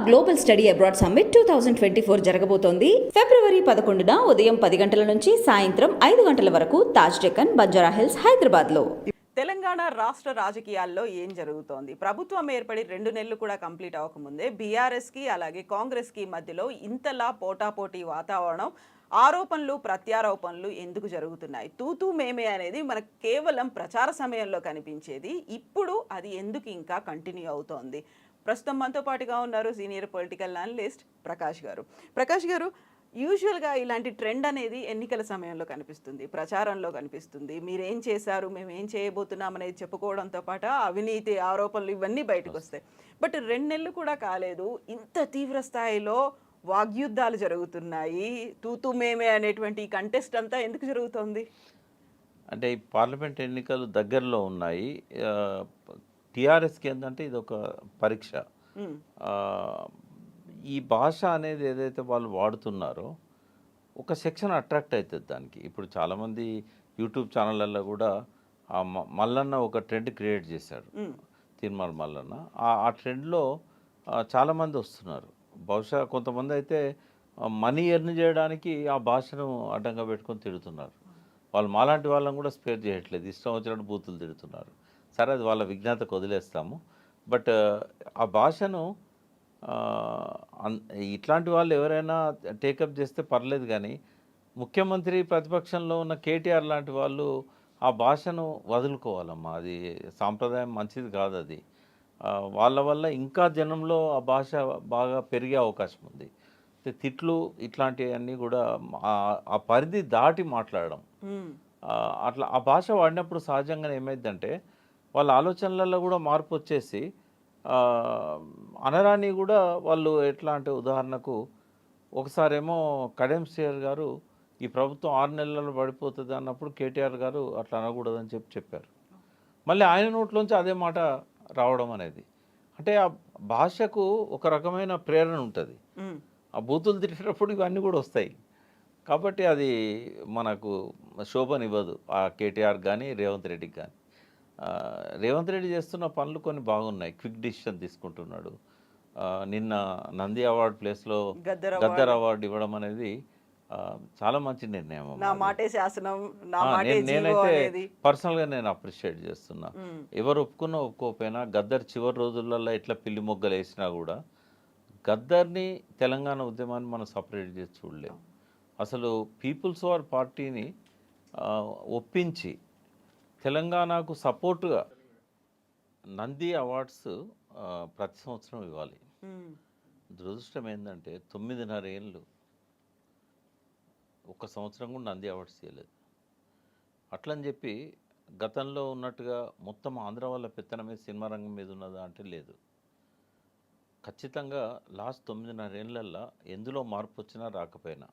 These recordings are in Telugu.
గ్లోబల్ స్టడీ అబ్రాడ్ సమ్మిట్ 2024 జరగబోతోంది. ఫిబ్రవరి 11న ఉదయం 10 గంటల నుంచి సాయంత్రం 5 గంటల వరకు తాజ్ డెక్కన్, బంజారాహిల్స్, హైదరాబాద్లో. తెలంగాణ రాష్ట్ర రాజకీయాల్లో ఏం జరుగుతోంది? ప్రభుత్వం ఏర్పడి 2 నెలలు కూడా కంప్లీట్ అవ్వకముందే బీఆర్ఎస్కి అలాగే కాంగ్రెస్కి మధ్యలో ఇంతలా పోటాపోటీ వాతావరణం, ఆరోపణలు ప్రత్యారోపణలు ఎందుకు జరుగుతున్నాయి? తూతూ మేమే అనేది మనకు కేవలం ప్రచార సమయంలో కనిపించేది. ఇప్పుడు అది ఎందుకు ఇంకా కంటిన్యూ అవుతోంది? ప్రస్తుతం మనతో పాటుగా ఉన్నారు సీనియర్ పొలిటికల్ అనలిస్ట్ ప్రకాష్ గారు. ప్రకాష్ గారు, యూజువల్గా ఇలాంటి ట్రెండ్ అనేది ఎన్నికల సమయంలో కనిపిస్తుంది, ప్రచారంలో కనిపిస్తుంది. మీరేం చేశారు, మేము ఏం చేయబోతున్నాం అనేది చెప్పుకోవడంతో పాటు అవినీతి ఆరోపణలు ఇవన్నీ బయటకు వస్తాయి. బట్ 2 నెలలు కూడా కాలేదు, ఇంత తీవ్ర స్థాయిలో వాగ్యుద్ధాలు జరుగుతున్నాయి. తూతూ మేమే అనేటువంటి కంటెస్ట్ అంతా ఎందుకు జరుగుతోంది? అంటే ఈ పార్లమెంట్ ఎన్నికలు దగ్గరలో ఉన్నాయి. టీఆర్ఎస్కి ఏంటంటే ఇది ఒక పరీక్ష. ఈ భాష అనేది ఏదైతే వాళ్ళు వాడుతున్నారో ఒక సెక్షన్ అట్రాక్ట్ అవుతుంది దానికి. ఇప్పుడు చాలామంది యూట్యూబ్ ఛానళ్ళల్లో కూడా మల్లన్న ఒక ట్రెండ్ క్రియేట్ చేశాడు, తీర్మార్ మల్లన్న. ఆ ట్రెండ్లో చాలామంది వస్తున్నారు. బహుశా కొంతమంది అయితే మనీ ఎర్న్ చేయడానికి ఆ భాషను అడ్డంగా పెట్టుకొని తిడుతున్నారు. వాళ్ళు మాలాంటి వాళ్ళని కూడా స్పేర్ చేయట్లేదు, ఇష్టం వచ్చినట్టు బూతులు తిడుతున్నారు. సరే, అది వాళ్ళ విజ్ఞాతకు వదిలేస్తాము. బట్ ఆ భాషను ఇట్లాంటి వాళ్ళు ఎవరైనా టేకప్ చేస్తే పర్లేదు, కానీ ముఖ్యమంత్రి ప్రతిపక్షంలో ఉన్న కేటీఆర్ లాంటి వాళ్ళు ఆ భాషను వదులుకోవాలమ్మా. అది సాంప్రదాయం మంచిది కాదు. అది వాళ్ళ వల్ల ఇంకా జనంలో ఆ భాష బాగా పెరిగే అవకాశం ఉంది. తిట్లు ఇట్లాంటివన్నీ కూడా ఆ పరిధి దాటి మాట్లాడడం, అట్లా ఆ భాష వాడినప్పుడు సహజంగానే ఏమైందంటే వాళ్ళ ఆలోచనలలో కూడా మార్పు వచ్చేసి అనరాని కూడా వాళ్ళు ఎట్లా అంటే, ఉదాహరణకు ఒకసారేమో కడెం శ్రీహర్ గారు ఈ ప్రభుత్వం 6 నెలల్లో పడిపోతుంది అన్నప్పుడు కేటీఆర్ గారు అట్లా అనకూడదని చెప్పారు. మళ్ళీ ఆయన నోట్లోంచి అదే మాట రావడం అనేది, అంటే ఆ భాషకు ఒక రకమైన ప్రేరణ ఉంటుంది. ఆ బూతులు తిట్టేటప్పుడు ఇవన్నీ కూడా వస్తాయి. కాబట్టి అది మనకు శోభనివ్వదు ఆ కేటీఆర్ కానీ రేవంత్ రెడ్డికి కానీ. రేవంత్ రెడ్డి చేస్తున్న పనులు కొన్ని బాగున్నాయి. క్విక్ డిసిషన్ తీసుకుంటున్నాడు. నిన్న నంది అవార్డు ప్లేస్లో గద్దర్ అవార్డు ఇవ్వడం అనేది చాలా మంచి నిర్ణయం. నేనైతే పర్సనల్గా నేను అప్రిషియేట్ చేస్తున్నా. ఎవరు ఒప్పుకున్నా ఒప్పుకోకపోయినా గద్దర్ చివరి రోజులలో ఎట్లా పిల్లి మొగ్గలు వేసినా కూడా గద్దర్ని, తెలంగాణ ఉద్యమాన్ని మనం సపరేట్ చేసి చూడలేము. అసలు పీపుల్స్ వార్ పార్టీని ఒప్పించి తెలంగాణకు సపోర్టుగా నంది అవార్డ్స్ ప్రతి సంవత్సరం ఇవ్వాలి. దురదృష్టం ఏంటంటే 9.5 ఏళ్ళు ఒక సంవత్సరం కూడా నంది అవార్డ్స్ ఇవ్వలేదు. అట్లని చెప్పి గతంలో ఉన్నట్టుగా మొత్తం ఆంధ్ర వాళ్ళ పెత్తనమే సినిమా రంగం మీద ఉన్నదా అంటే లేదు. ఖచ్చితంగా లాస్ట్ 9.5 ఏళ్ళల్లో ఎందులో మార్పు వచ్చినా రాకపోయినా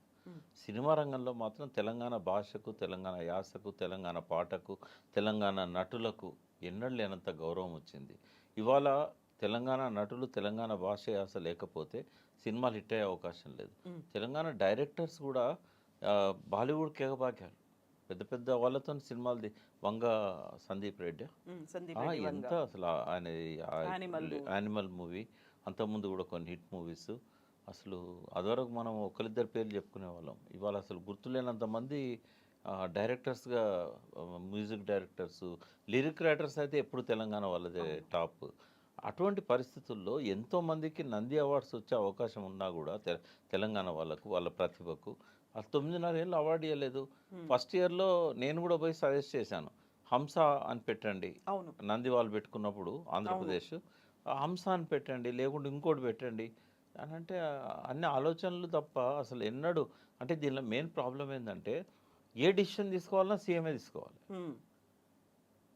సినిమా రంగంలో మాత్రం తెలంగాణ భాషకు, తెలంగాణ యాసకు, తెలంగాణ పాటకు, తెలంగాణ నటులకు ఎన్నడూ లేనంత గౌరవం వచ్చింది. ఇవాళ తెలంగాణ నటులు, తెలంగాణ భాష యాస లేకపోతే సినిమాలు హిట్ అయ్యే అవకాశం లేదు. తెలంగాణ డైరెక్టర్స్ కూడా బాలీవుడ్ కేగబాకారు. పెద్ద పెద్ద వాళ్ళతో సినిమాలు వంగ సందీప్ రెడ్డి ఎంత అసలు ఆయన యానిమల్ మూవీ, అంతకుముందు కూడా కొన్ని హిట్ మూవీస్. అసలు అదివరకు మనం ఒకరిద్దరు పేర్లు చెప్పుకునేవాళ్ళం. ఇవాళ అసలు గుర్తులేనంతమంది డైరెక్టర్స్గా, మ్యూజిక్ డైరెక్టర్స్, లిరిక్ రైటర్స్ అయితే ఎప్పుడు తెలంగాణ వాళ్ళదే టాప్. అటువంటి పరిస్థితుల్లో ఎంతోమందికి నంది అవార్డ్స్ వచ్చే అవకాశం ఉన్నా కూడా తెలంగాణ వాళ్ళకు, వాళ్ళ ప్రతిభకు ఆ 9.5 ఏళ్ళు అవార్డు ఇవ్వలేదు. ఫస్ట్ ఇయర్లో నేను కూడా పోయి సజెస్ట్ చేశాను, హంస అని పెట్టండి. నంది వాళ్ళు పెట్టుకున్నప్పుడు ఆంధ్రప్రదేశ్ హంస అని పెట్టండి, లేకుంటే ఇంకోటి పెట్టండి అని అంటే అన్ని ఆలోచనలు తప్ప అసలు ఎన్నడూ. అంటే దీనిలో మెయిన్ ప్రాబ్లం ఏంటంటే ఏ డిసిషన్ తీసుకోవాలన్నా సీఎంఏ తీసుకోవాలి.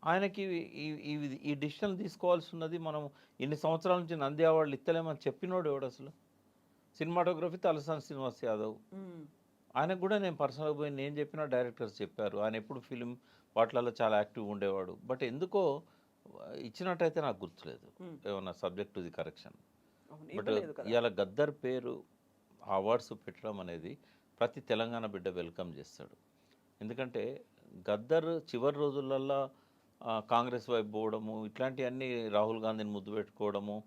ఆయనకి ఈ డిసిషన్ తీసుకోవాల్సి ఉన్నది. మనం ఇన్ని సంవత్సరాల నుంచి నంది అవార్డులు ఇస్తలేమని చెప్పినోడు ఎవడు అసలు? సినిమాటోగ్రఫీ తలసాని శ్రీనివాస్ యాదవ్. ఆయనకు కూడా నేను పర్సనల్గా పోయి నేను చెప్పిన డైరెక్టర్స్ చెప్పారు. ఆయన ఎప్పుడు ఫిలిం వాటిలలో చాలా యాక్టివ్గా ఉండేవాడు. బట్ ఎందుకో ఇచ్చినట్టయితే నాకు గుర్తులేదు, ఏమన్నా subject to the correction. But ఇవాళ గద్దర్ పేరు అవార్డ్స్ పెట్టడం అనేది ప్రతి తెలంగాణ బిడ్డ వెల్కమ్ చేస్తాడు. ఎందుకంటే గద్దర్ చివరి రోజులల్లో కాంగ్రెస్ వైపు పోవడము, ఇట్లాంటివన్నీ, రాహుల్ గాంధీని ముద్దు పెట్టుకోవడము,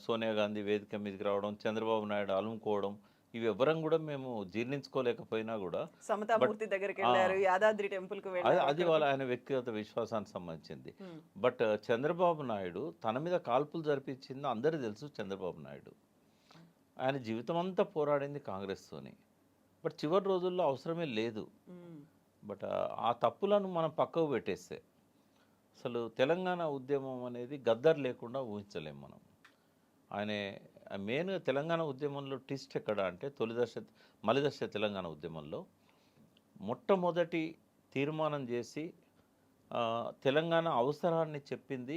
సోనియా గాంధీ వేదిక మీదకి రావడం, చంద్రబాబు నాయుడు అలుముకోవడం, ఇవి ఎవ్వరం కూడా మేము జీర్ణించుకోలేకపోయినా కూడా సమతామూర్తి దగ్గరికి వెళ్ళారు, యాదాద్రి టెంపుల్ కు అది వెళ్ళారు. అది వాళ్ళ ఆయన వ్యక్తిగత విశ్వాసానికి సంబంధించింది. ఉమ్, బట్ చంద్రబాబు నాయుడు తన మీద కాల్పులు జరిపించింది అందరికీ తెలుసు. చంద్రబాబు నాయుడు ఆయన జీవితం అంతా పోరాడింది కాంగ్రెస్తోని. బట్ చివరి రోజుల్లో అవసరమే లేదు. ఉమ్, బట్ ఆ తప్పులను మనం పక్కకు పెట్టేస్తే అసలు తెలంగాణ ఉద్యమం అనేది గద్దర్ లేకుండా ఊహించలేం మనం. ఆయన మెయిన్గా తెలంగాణ ఉద్యమంలో ట్విస్ట్ ఎక్కడ అంటే మలిదశ తెలంగాణ ఉద్యమంలో మొట్టమొదటి తీర్మానం చేసి తెలంగాణ అవసరాన్ని చెప్పింది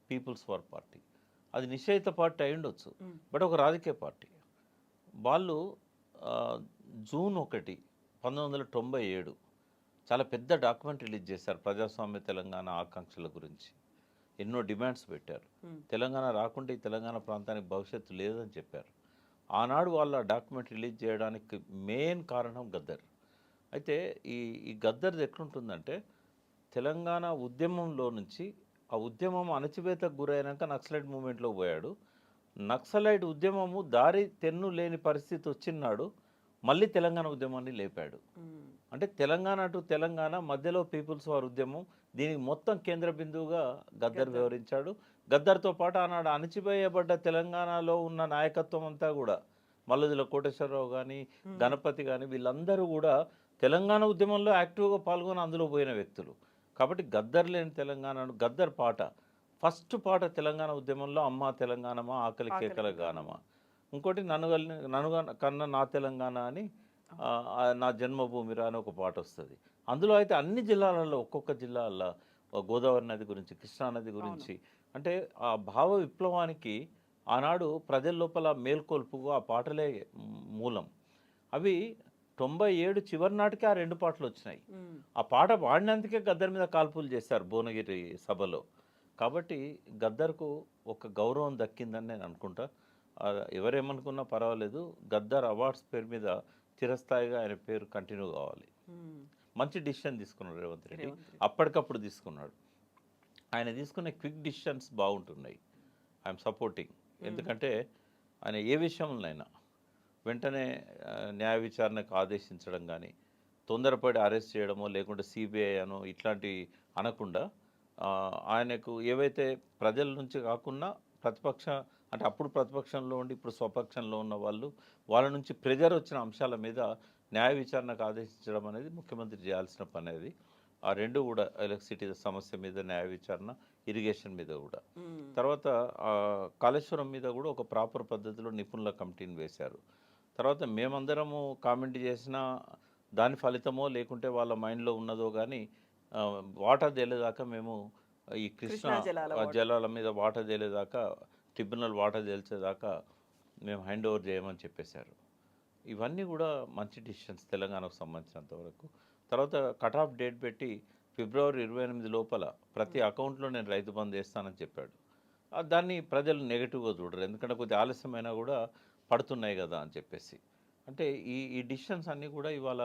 పీపుల్స్ వార్ పార్టీ. అది నిషేధిత పార్టీ అయి ఉండొచ్చు, బట్ ఒక రాజకీయ పార్టీ. వాళ్ళు జూన్ 1, 1997 చాలా పెద్ద డాక్యుమెంట్ రిలీజ్ చేశారు ప్రజాస్వామ్య తెలంగాణ ఆకాంక్షల గురించి. ఎన్నో డిమాండ్స్ పెట్టారు. తెలంగాణ రాకుంటే ఈ తెలంగాణ ప్రాంతానికి భవిష్యత్తు లేదని చెప్పారు. ఆనాడు వాళ్ళ డాక్యుమెంట్ రిలీజ్ చేయడానికి మెయిన్ కారణం గద్దర్. అయితే ఈ గద్దర్ది ఎట్లుంటుందంటే తెలంగాణ ఉద్యమంలో నుంచి ఆ ఉద్యమం అణచివేతకు గురైనాక నక్సలైట్ మూమెంట్లో పోయాడు. నక్సలైట్ ఉద్యమము దారి తెన్ను లేని పరిస్థితి వచ్చినాడు మళ్ళీ తెలంగాణ ఉద్యమాన్ని లేపాడు. అంటే తెలంగాణ టు తెలంగాణ మధ్యలో పీపుల్స్ వార్ ఉద్యమం, దీనికి మొత్తం కేంద్ర బిందువుగా గద్దర్ వివరించాడు. గద్దర్తో పాటు ఆనాడు అణచివేయబడ్డ తెలంగాణలో ఉన్న నాయకత్వం అంతా కూడా మల్లదుల కోటేశ్వరరావు కానీ గణపతి కానీ వీళ్ళందరూ కూడా తెలంగాణ ఉద్యమంలో యాక్టివ్గా పాల్గొని అందులో పోయిన వ్యక్తులు. కాబట్టి గద్దర్ లేని తెలంగాణను గద్దర్ పాట ఫస్ట్ పాట తెలంగాణ ఉద్యమంలో అమ్మా తెలంగాణమా ఆకలి కేకల గానమా. ఇంకోటి నన్ను కన్న నా తెలంగాణ అని నా జన్మభూమిరా అని ఒక పాట వస్తుంది. అందులో అయితే అన్ని జిల్లాలలో ఒక్కొక్క జిల్లాల్లో గోదావరి నది గురించి, కృష్ణా నది గురించి, అంటే ఆ భావ విప్లవానికి ఆనాడు ప్రజల లోపల మేల్కొల్పుగా ఆ పాటలే మూలం. అవి 97 చివరి నాటికి ఆ 2 పాటలు వచ్చినాయి. ఆ పాట పాడినందుకే గద్దర్ మీద కాల్పులు చేశారు భువనగిరి సభలో. కాబట్టి గద్దర్కు ఒక గౌరవం దక్కిందని నేను అనుకుంటా. ఎవరేమనుకున్నా పర్వాలేదు, గద్దర్ అవార్డ్స్ పేరు మీద చిరస్థాయిగా ఆయన పేరు కంటిన్యూ కావాలి. మంచి డిసిషన్ తీసుకున్నాడు రేవంత్ రెడ్డి, అప్పటికప్పుడు తీసుకున్నాడు. ఆయన తీసుకునే క్విక్ డిసిషన్స్ బాగుంటున్నాయి. I'm supporting. ఎందుకంటే ఆయన ఏ విషయంలోనైనా వెంటనే న్యాయ విచారణకు ఆదేశించడం కానీ, తొందరపడి అరెస్ట్ చేయడమో లేకుంటే సిబిఐ అనో ఇట్లాంటి అనకుండా ఆయనకు ఏవైతే ప్రజల నుంచి కాకుండా అంటే అప్పుడు ప్రతిపక్షంలో ఉండి ఇప్పుడు స్వపక్షంలో ఉన్న వాళ్ళ నుంచి ప్రెజర్ వచ్చిన అంశాల మీద న్యాయ విచారణకు ఆదేశించడం అనేది ముఖ్యమంత్రి చేయాల్సిన పని. అది ఆ 2 కూడా ఎలక్ట్రిసిటీ సమస్య మీద న్యాయ విచారణ, ఇరిగేషన్ మీద కూడా. తర్వాత కాళేశ్వరం మీద కూడా ఒక ప్రాపర్ పద్ధతిలో నిపుణుల కమిటీని వేశారు. తర్వాత మేమందరము కామెంట్ చేసిన దాని ఫలితమో లేకుంటే వాళ్ళ మైండ్లో ఉన్నదో కానీ వాటర్ తేలేదాకా మేము ఈ కృష్ణా జలాల మీద వాటర్ తేలేదాకా, ట్రిబ్యునల్ వాటర్ తేల్చేదాకా మేము హ్యాండ్ ఓవర్ చేయమని చెప్పేశారు. ఇవన్నీ కూడా మంచి డిసిషన్స్ తెలంగాణకు సంబంధించినంత వరకు. తర్వాత కట్ ఆఫ్ డేట్ పెట్టి ఫిబ్రవరి 28 లోపల ప్రతి అకౌంట్లో నేను రైతు బంధు వేస్తానని చెప్పాడు. దాన్ని ప్రజలు నెగిటివ్గా చూడరు, ఎందుకంటే కొద్దిగా ఆలస్యమైనా కూడా పడుతున్నాయి కదా అని చెప్పేసి. అంటే ఈ డిసిషన్స్ అన్నీ కూడా ఇవాళ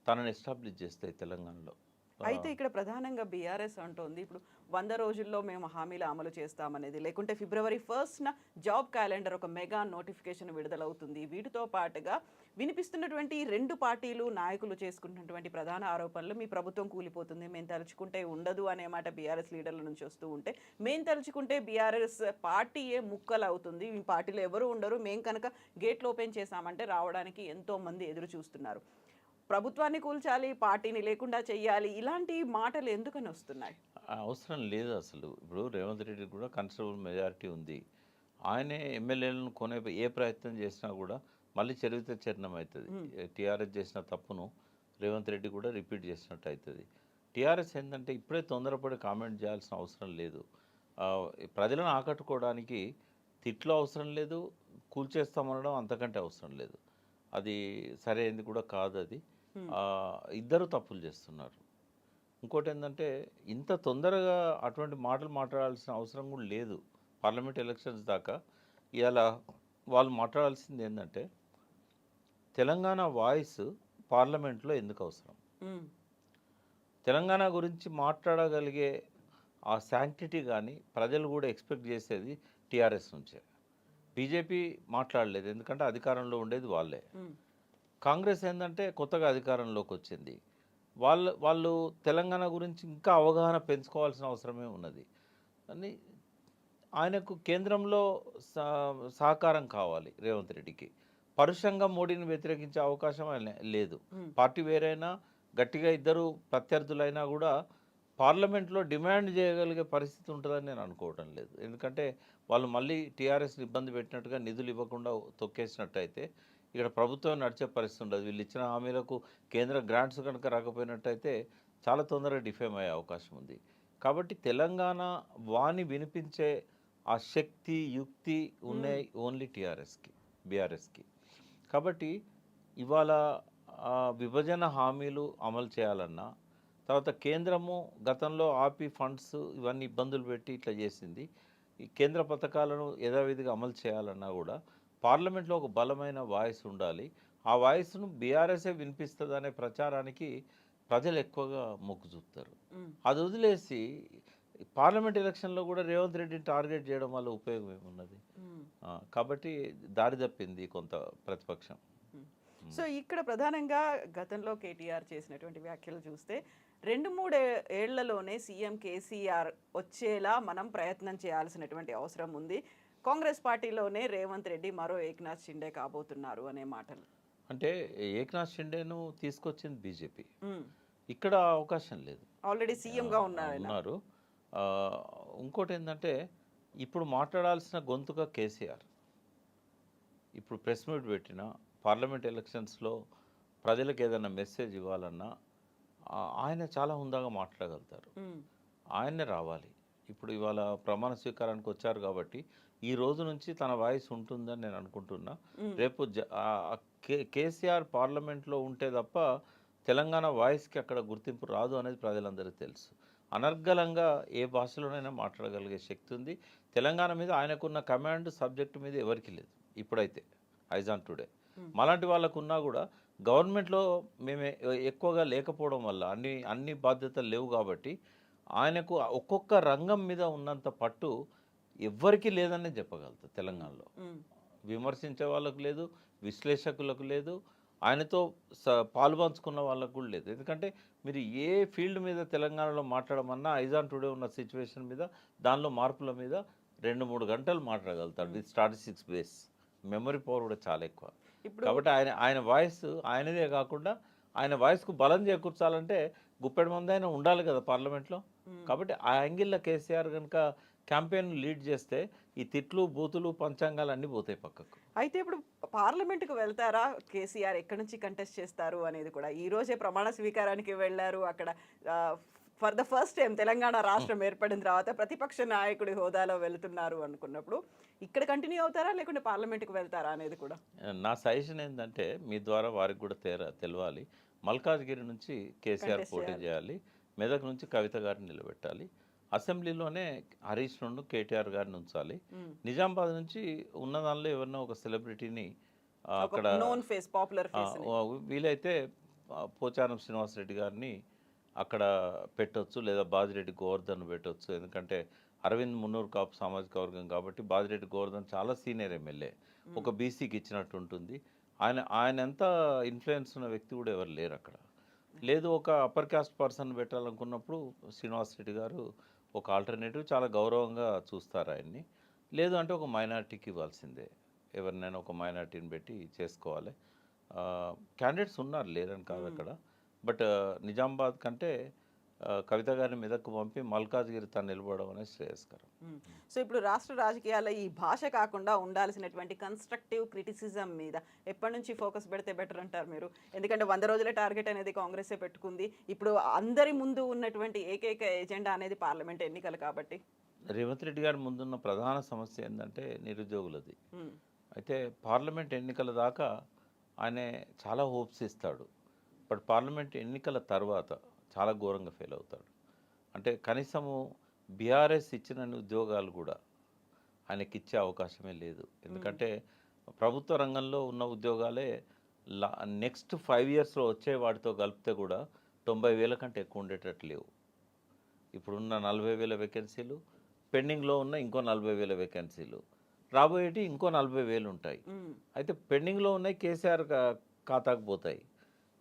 తనని ఎస్టాబ్లిష్ చేస్తాయి తెలంగాణలో. అయితే ఇక్కడ ప్రధానంగా బీఆర్ఎస్ అంటోంది ఇప్పుడు 100 రోజుల్లో మేము హామీలు అమలు చేస్తామనేది, లేకుంటే ఫిబ్రవరి 1న జాబ్ క్యాలెండర్ ఒక మెగా నోటిఫికేషన్ విడుదలవుతుంది. వీటితో పాటుగా వినిపిస్తున్నటువంటి 2 పార్టీలు నాయకులు చేసుకుంటున్నటువంటి ప్రధాన ఆరోపణలు మీ ప్రభుత్వం కూలిపోతుంది, మేము తలుచుకుంటే ఉండదు అనే మాట బీఆర్ఎస్ లీడర్ల నుంచి వస్తూ ఉంటే, మేము తలుచుకుంటే బీఆర్ఎస్ పార్టీయే ముక్కలు అవుతుంది, మీ పార్టీలో ఎవరు ఉండరు, మేము కనుక గేట్లు ఓపెన్ చేశామంటే రావడానికి ఎంతో మంది ఎదురు చూస్తున్నారు, ప్రభుత్వాన్ని కూల్చాలి, పార్టీని లేకుండా చెయ్యాలి, ఇలాంటి మాటలు ఎందుకని వస్తున్నాయి? అవసరం లేదు అసలు. ఇప్పుడు రేవంత్ రెడ్డి కూడా కన్సిడరబుల్ మెజారిటీ ఉంది. ఆయనే ఎమ్మెల్యేలను కొనే ఏ ప్రయత్నం చేసినా కూడా మళ్ళీ చరిత్ర చరణం అవుతుంది. టీఆర్ఎస్ చేసిన తప్పును రేవంత్ రెడ్డి కూడా రిపీట్ చేసినట్టు అవుతుంది. టీఆర్ఎస్ ఏంటంటే ఇప్పుడే తొందరపడి కామెంట్ చేయాల్సిన అవసరం లేదు. ప్రజలను ఆకట్టుకోవడానికి తిట్లు అవసరం లేదు, కూల్చేస్తామనడం అంతకంటే అవసరం లేదు. అది సరైనది కూడా కాదు. అది ఇద్దరు తప్పులు చేస్తున్నారు. ఇంకోటి ఏంటంటే ఇంత తొందరగా అటువంటి మాటలు మాట్లాడాల్సిన అవసరం కూడా లేదు. పార్లమెంట్ ఎలక్షన్స్ దాకా ఇవాళ వాళ్ళు మాట్లాడాల్సింది ఏంటంటే తెలంగాణ వాయిస్ పార్లమెంట్లో ఎందుకు అవసరం, తెలంగాణ గురించి మాట్లాడగలిగే ఆ శాంక్టిటీ కానీ ప్రజలు కూడా ఎక్స్పెక్ట్ చేసేది టీఆర్ఎస్ నుంచే. బీజేపీ మాట్లాడలేదు, ఎందుకంటే అధికారంలో ఉండేది వాళ్ళే. కాంగ్రెస్ ఏంటంటే కొత్తగా అధికారంలోకి వచ్చింది, వాళ్ళు తెలంగాణ గురించి ఇంకా అవగాహన పెంచుకోవాల్సిన అవసరమే ఉన్నది అని. ఆయనకు కేంద్రంలో సహకారం కావాలి రేవంత్ రెడ్డికి. పరుషంగా మోడీని వ్యతిరేకించే అవకాశం ఆయన లేదు. పార్టీ వేరైనా గట్టిగా ఇద్దరు ప్రత్యర్థులైనా కూడా పార్లమెంట్లో డిమాండ్ చేయగలిగే పరిస్థితి ఉంటుందని నేను అనుకోవటం లేదు. ఎందుకంటే వాళ్ళు మళ్ళీ టీఆర్ఎస్ని ఇబ్బంది పెట్టినట్టుగా నిధులు ఇవ్వకుండా తొక్కేసినట్టయితే ఇక్కడ ప్రభుత్వం నడిచే పరిస్థితి ఉండదు. వీళ్ళు ఇచ్చిన హామీలకు కేంద్ర గ్రాంట్స్ కనుక రాకపోయినట్టయితే చాలా తొందరగా డిఫేమ్ అయ్యే అవకాశం ఉంది. కాబట్టి తెలంగాణ వాణి వినిపించే ఆ శక్తి యుక్తి ఉన్నాయి ఓన్లీ టీఆర్ఎస్కి, బీఆర్ఎస్కి. కాబట్టి ఇవాళ విభజన హామీలు అమలు చేయాలన్నా, తర్వాత కేంద్రము గతంలో ఆపి ఫండ్స్ ఇవన్నీ ఇబ్బందులు పెట్టి ఇట్లా చేసింది, ఈ కేంద్ర పథకాలను యథావిధిగా అమలు చేయాలన్నా కూడా పార్లమెంట్లో ఒక బలమైన వాయిస్ ఉండాలి. ఆ వాయిస్ను బీఆర్ఎస్ఏ వినిపిస్తుంది అనే ప్రచారానికి ప్రజలు ఎక్కువగా మొగ్గు చూపుతారు. అది వదిలేసి పార్లమెంట్ ఎలక్షన్లో కూడా రేవంత్ రెడ్డిని టార్గెట్ చేయడం వల్ల ఉపయోగం ఏమున్నది? కాబట్టి దారి తప్పింది కొంత ప్రతిపక్షం. సో ఇక్కడ ప్రధానంగా గతంలో కేటీఆర్ చేసినటువంటి వ్యాఖ్యలు చూస్తే 2-3 ఏళ్లలోనే సీఎం కేసీఆర్ వచ్చేలా మనం ప్రయత్నం చేయాల్సినటువంటి అవసరం ఉంది, కాంగ్రెస్ పార్టీలోనే రేవంత్ రెడ్డి మరో ఏక్నాథ్ షిండే కాబోతున్నారు అనే మాటలు. అంటే ఏక్నాథ్ షిండేను తీసుకొచ్చింది బీజేపీ, ఇక్కడ అవకాశం లేదు, ఆల్రెడీ సీఎంగా ఉన్నారు. ఇంకోటి ఏంటంటే ఇప్పుడు మాట్లాడాల్సిన గొంతుగా కేసీఆర్. ఇప్పుడు ప్రెస్ మీట్ పెట్టిన పార్లమెంట్ ఎలక్షన్స్లో ప్రజలకు ఏదైనా మెసేజ్ ఇవ్వాలన్నా ఆయన చాలా హుందాగా మాట్లాడగలుగుతారు, ఆయన్నే రావాలి. ఇప్పుడు ఇవాళ ప్రమాణ స్వీకారానికి వచ్చారు కాబట్టి ఈ రోజు నుంచి తన వాయిస్ ఉంటుందని నేను అనుకుంటున్నా. రేపు కేసీఆర్ పార్లమెంట్లో ఉంటే తప్ప తెలంగాణ వాయిస్కి అక్కడ గుర్తింపు రాదు అనేది ప్రజలందరికీ తెలుసు. అనర్గళంగా ఏ భాషలోనైనా మాట్లాడగలిగే శక్తి ఉంది. తెలంగాణ మీద ఆయనకున్న కమాండ్ సబ్జెక్టు మీద ఎవరికి లేదు ఇప్పుడైతే, ఐజ్ ఆన్ టుడే. మాలాంటి వాళ్ళకు ఉన్నా కూడా గవర్నమెంట్లో మేము ఎక్కువగా లేకపోవడం వల్ల అన్ని బాధ్యతలు లేవు కాబట్టి ఆయనకు ఒక్కొక్క రంగం మీద ఉన్నంత పట్టు ఎవ్వరికీ లేదని చెప్పగలుగుతా. తెలంగాణలో విమర్శించే వాళ్ళకు లేదు, విశ్లేషకులకు లేదు, ఆయనతో పాలుపంచుకున్న వాళ్ళకు కూడా లేదు. ఎందుకంటే మీరు ఏ ఫీల్డ్ మీద తెలంగాణలో మాట్లాడమన్నా ఐజ్ ఆన్ టుడే ఉన్న సిచ్యువేషన్ మీద, దానిలో మార్పుల మీద 2-3 గంటలు మాట్లాడగలుగుతాడు with statistics base. Memory power కూడా చాలా ఎక్కువ. కాబట్టి ఆయన వాయిస్ ఆయనదే కాకుండా ఆయన వాయిస్కు బలం చేకూర్చాలంటే గుప్పెడు మంది అయినా ఉండాలి కదా పార్లమెంట్లో. కాబట్టి ఆ యాంగిల్లో కేసీఆర్ కనుక క్యాంపెయిన్ లీడ్ చేస్తే ఈ తిట్లు బూతులు పంచాంగాలు అన్నీ పోతాయి పక్కకు. అయితే ఇప్పుడు పార్లమెంట్కి వెళ్తారా కేసీఆర్, ఎక్కడి నుంచి కంటెస్ట్ చేస్తారు అనేది కూడా ఈ రోజే ప్రమాణ స్వీకారానికి వెళ్ళారు. అక్కడ for the first time Telangana రాష్ట్రం ఏర్పడిన తర్వాత ప్రతిపక్ష నాయకుడి హోదాలో వెళ్తున్నారు అనుకున్నప్పుడు ఇక్కడ కంటిన్యూ అవుతారా లేకుంటే పార్లమెంట్కి వెళ్తారా అనేది కూడా నా సజెషన్ ఏంటంటే మీ ద్వారా వారికి కూడా తెలవాలి. మల్కాజ్గిరి నుంచి కేసీఆర్ పోటీ చేయాలి, మెదక్ నుంచి కవిత గారిని నిలబెట్టాలి, అసెంబ్లీలోనే హరీష్ నుండి కేటీఆర్ గారిని ఉంచాలి, నిజామాబాద్ నుంచి ఉన్న దానిలో ఎవరినో ఒక సెలబ్రిటీని అక్కడ వీలైతే పోచారం శ్రీనివాసరెడ్డి గారిని అక్కడ పెట్టవచ్చు, లేదా బాజిరెడ్డి గోవర్ధన్ పెట్టవచ్చు. ఎందుకంటే అరవింద్ మున్నూరు కాపు సామాజిక వర్గం కాబట్టి బాజిరెడ్డి గోవర్ధన్ చాలా సీనియర్ ఎమ్మెల్యే, ఒక బీసీకి ఇచ్చినట్టు ఉంటుంది. ఆయన ఎంత ఇన్ఫ్లుయెన్స్ ఉన్న వ్యక్తి కూడా ఎవరు లేరు అక్కడ. లేదు ఒక అప్పర్ కాస్ట్ పర్సన్ పెట్టాలనుకున్నప్పుడు శ్రీనివాసరెడ్డి గారు ఒక ఆల్టర్నేటివ్, చాలా గౌరవంగా చూస్తారు ఆయన్ని. లేదు అంటే ఒక మైనార్టీకి ఇవ్వాల్సిందే, ఎవరినైనా ఒక మైనార్టీని పెట్టి చేసుకోవాలి. క్యాండిడేట్స్ ఉన్నారు, లేరని కాదు అక్కడ. బట్ నిజామాబాద్ కంటే కవిత గారిని మెదక్కు పంపి మల్కాజ్గిరి తను నిలబడడం అనేది శ్రేయస్కరం. సో ఇప్పుడు రాష్ట్ర రాజకీయాల్లో ఈ భాష కాకుండా ఉండాల్సినటువంటి కన్స్ట్రక్టివ్ క్రిటిసిజం మీద ఎప్పటి నుంచి ఫోకస్ పెడితే బెటర్ అంటారు మీరు? ఎందుకంటే 100 రోజుల టార్గెట్ అనేది కాంగ్రెసే పెట్టుకుంది. ఇప్పుడు అందరి ముందు ఉన్నటువంటి ఏకైక ఎజెండా అనేది పార్లమెంట్ ఎన్నికలు కాబట్టి రేవంత్ రెడ్డి గారి ముందున్న ప్రధాన సమస్య ఏంటంటే నిరుద్యోగులది. అయితే పార్లమెంట్ ఎన్నికల దాకా ఆయన చాలా హోప్స్ ఇస్తాడు, బట్ పార్లమెంట్ ఎన్నికల తర్వాత చాలా ఘోరంగా ఫెయిల్ అవుతాడు. అంటే కనీసము బీఆర్ఎస్ ఇచ్చిన ఉద్యోగాలు కూడా ఆయనకి ఇచ్చే అవకాశమే లేదు. ఎందుకంటే ప్రభుత్వ రంగంలో ఉన్న ఉద్యోగాలే నెక్స్ట్ 5 ఇయర్స్లో వచ్చే వాటితో కలిపితే కూడా 90,000 కంటే ఎక్కువ ఉండేటట్టు లేవు. ఇప్పుడున్న 40,000 వేకెన్సీలు, పెండింగ్లో ఉన్న ఇంకో 40,000 వేకెన్సీలు, రాబోయేటి ఇంకో 40,000 ఉంటాయి. అయితే పెండింగ్లో ఉన్నాయి కేసీఆర్ ఖాతాకు పోతాయి.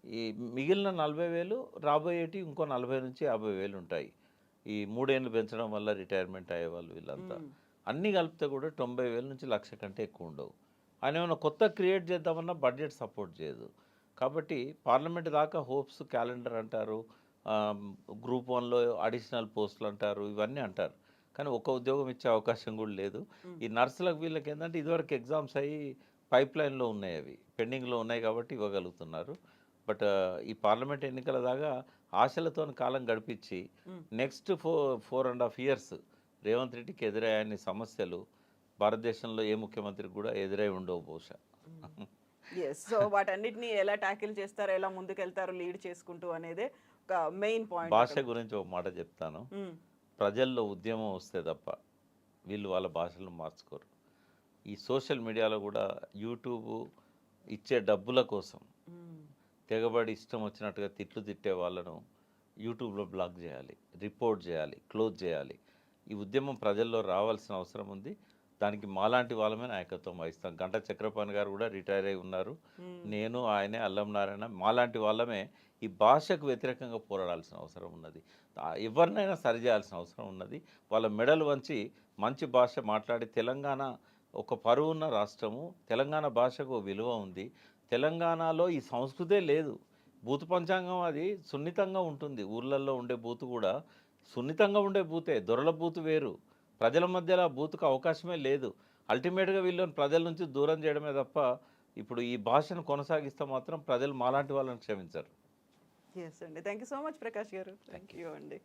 ఈ మిగిలిన 40,000 రాబోయేటి ఇంకో 40 నుంచి 50,000 ఉంటాయి. ఈ 3 ఏళ్ళు పెంచడం వల్ల రిటైర్మెంట్ అయ్యేవాళ్ళు వీళ్ళంతా అన్నీ కలిపితే కూడా 90,000 నుంచి 1,00,000 కంటే ఎక్కువ ఉండవు. ఆయన ఏమైనా కొత్త క్రియేట్ చేద్దామన్నా బడ్జెట్ సపోర్ట్ చేయదు. కాబట్టి పార్లమెంట్ దాకా హోప్స్ క్యాలెండర్ అంటారు, గ్రూప్ 1లో అడిషనల్ పోస్టులు అంటారు, ఇవన్నీ అంటారు. కానీ ఒక్క ఉద్యోగం ఇచ్చే అవకాశం కూడా లేదు. ఈ నర్సులకు వీళ్ళకి ఏంటంటే ఇదివరకు ఎగ్జామ్స్ అయ్యి పైప్ లైన్లో ఉన్నాయి, అవి పెండింగ్లో ఉన్నాయి కాబట్టి ఇవ్వగలుగుతున్నారు. బట్ ఈ పార్లమెంట్ ఎన్నికల దాకా ఆశలతో కాలం గడిపించి నెక్స్ట్ 4.5 years రేవంత్ రెడ్డికి ఎదురయ్యే సమస్యలు భారతదేశంలో ఏ ముఖ్యమంత్రికి కూడా ఎదురై ఉండవు బహుశా. సో వాటన్నిటిని ఎలా ట్యాకిల్ చేస్తారు, ఎలా ముందుకెళ్తారు లీడ్ చేసుకుంటూ అనేదే ఒక మెయిన్ పాయింట్. భాష గురించి ఒక మాట చెప్తాను. ప్రజల్లో ఉద్యమం వస్తే తప్ప వీళ్ళు వాళ్ళ భాషలను మార్చుకోరు. ఈ సోషల్ మీడియాలో కూడా యూట్యూబ్ ఇచ్చే డబ్బుల కోసం తెగబడి ఇష్టం వచ్చినట్టుగా తిట్టే వాళ్ళను యూట్యూబ్లో బ్లాక్ చేయాలి, రిపోర్ట్ చేయాలి, క్లోజ్ చేయాలి. ఈ ఉద్యమం ప్రజల్లో రావాల్సిన అవసరం ఉంది. దానికి మాలాంటి వాళ్ళమే నాయకత్వం వహిస్తాం. గంటా చక్రపాణి గారు కూడా రిటైర్ అయి ఉన్నారు, నేను, ఆయనే, అల్లం నారాయణ, మాలాంటి వాళ్ళమే ఈ భాషకు వ్యతిరేకంగా పోరాడాల్సిన అవసరం ఉన్నది. ఎవరినైనా సరిచేయాల్సిన అవసరం ఉన్నది. వాళ్ళ మెడలు వంచి మంచి భాష మాట్లాడి, తెలంగాణ ఒక పరువున్న రాష్ట్రము, తెలంగాణ భాషకు విలువ ఉంది. తెలంగాణలో ఈ సంస్కృతే లేదు. బూతు పంచాంగం అది సున్నితంగా ఉంటుంది. ఊర్లలో ఉండే బూతు కూడా సున్నితంగా ఉండే బూతే, దొరల బూతు వేరు. ప్రజల మధ్యలో బూతుకు అవకాశమే లేదు. అల్టిమేట్గా వీళ్ళని ప్రజల నుంచి దూరం చేయడమే తప్ప ఇప్పుడు ఈ భాషను కొనసాగిస్తే మాత్రం ప్రజలు మాలాంటి వాళ్ళని క్షమించరు. ఎస్ అండి, thank you so much Prakash గారు. థ్యాంక్ యూ అండి.